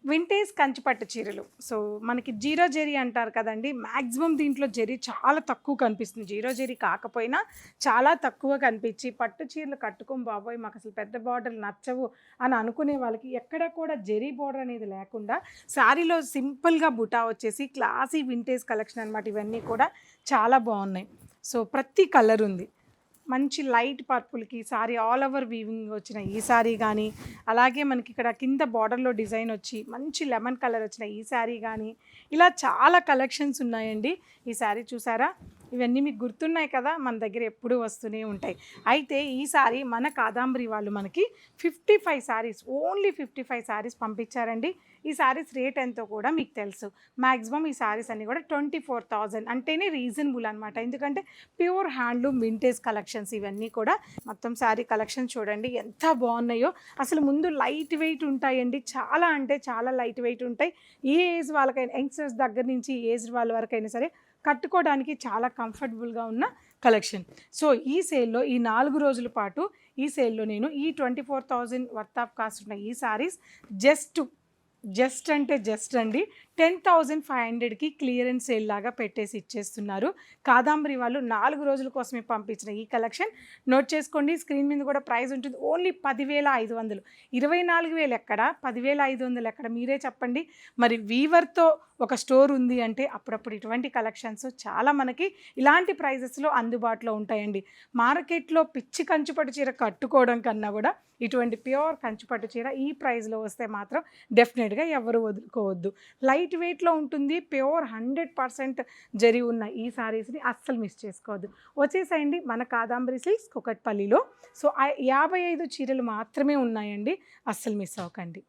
Vintage కంచిపట్టు చీరలు. So, మనకి zero zari అంటారు కదండీ! మాక్సిమం దీంట్లో జెరీ చాలా తక్కువ కనిపిస్తుంది. జీరో జెరీ కాకపోయినా చాలా తక్కువ కనిపించి, పట్టు చీరలు కట్టుకోం బాబోయ్! మాకసలు పెద్ద బార్డర్‌లు నచ్చవు అని అనుకునే వాళ్ళకి ఎక్కడ కూడా జెరీ బార్డర్ అనేది లేకుండా శారీలో సింపుల్‌గా బుటా వచ్చేసి క్లాసీ వింటేజ్ కలెక్షన్ అనమాట. ఇవన్నీ కూడా చాలా బావున్నాయి. సో, ప్రతి కలర్ ఉంది. మంచి లైట్ పర్పుల్‌కి సారీ ఆల్ ఓవర్ వీవింగ్ వచ్చిన ఈ సారీ గానీ, అలాగే మనకి ఇక్కడ కింద బార్డర్‌లో డిజైన్ వచ్చి మంచి లెమన్ కలర్ వచ్చిన ఈ సారీ గానీ, ఇలా చాలా కలెక్షన్స్ ఉన్నాయండి. ఈ సారీ చూసారా? ఇవన్నీ మీకు గుర్తున్నాయి కదా! మన దగ్గర ఎప్పుడూ వస్తూనే ఉంటాయి. అయితే ఈ సారీ మన కాదాంబరి వాళ్ళు మనకి 55 సారీస్ ఓన్లీ 55 సారీస్ పంపించారండి. ఈ సారీస్ రేట్ ఎంతో కూడా మీకు తెలుసు. మాక్సిమం ఈ సారీస్ అన్నీ కూడా 24,000 అంటేనే రీజనబుల్ అనమాట. ఎందుకంటే ప్యూర్ హ్యాండ్లూమ్ వింటేజ్ కలెక్షన్స్ ఇవన్నీ కూడా. మొత్తం సారీ కలెక్షన్ చూడండి ఎంత బాగున్నాయో. అసలు ముందు లైట్ వెయిట్ ఉంటాయండి. చాలా అంటే చాలా లైట్ వెయిట్ ఉంటాయి. ఏ ఏజ్ వాళ్ళకైనా యంగ్స్టర్స్ దగ్గర నుంచి ఏజ్డ్ వాళ్ళ వరకైనా సరే కట్టుకోవడానికి చాలా కంఫర్టబుల్గా ఉన్న కలెక్షన్. సో ఈ సేల్లో ఈ 4 రోజుల పాటు ఈ సేల్లో నేను ఈ 24,000 వర్త్ ఆఫ్ కాస్ట్ ఉన్న ఈ సారీస్ జస్ట్ అంటే జస్ట్ అండి 10,500కి క్లియరెన్స్ సేల్ లాగా పెట్టేసి ఇచ్చేస్తున్నారు. కాదాంబరి వాళ్ళు 4 రోజుల కోసమే పంపించిన ఈ కలెక్షన్ నోట్ చేసుకోండి. స్క్రీన్ మీద కూడా ప్రైస్ ఉంటుంది. ఓన్లీ 10,500. 24,000 ఎక్కడ, 10,500 ఎక్కడ, మీరే చెప్పండి. మరి వీవర్తో ఒక స్టోర్ ఉంది అంటే అప్పుడప్పుడు ఇటువంటి కలెక్షన్స్ చాలా మనకి ఇలాంటి ప్రైజెస్లో అందుబాటులో ఉంటాయండి. మార్కెట్లో పిచ్చి కంచుపట్టు చీర కట్టుకోవడం కన్నా కూడా ఇటువంటి ప్యూర్ కంచుపట్టు చీర ఈ ప్రైస్లో వస్తే మాత్రం డెఫినెట్గా ఎవరు వదులుకోవద్దు. లైట్ వెయిట్లో ఉంటుంది. ప్యూర్ 100% జరి ఉన్న ఈ సారీస్ని అస్సలు మిస్ చేసుకోవద్దు. వచ్చేసేయండి మన కాదాంబరి సిల్క్స్ కుకట్పల్లిలో. సో 55 చీరలు మాత్రమే ఉన్నాయండి. అస్సలు మిస్ అవ్వకండి.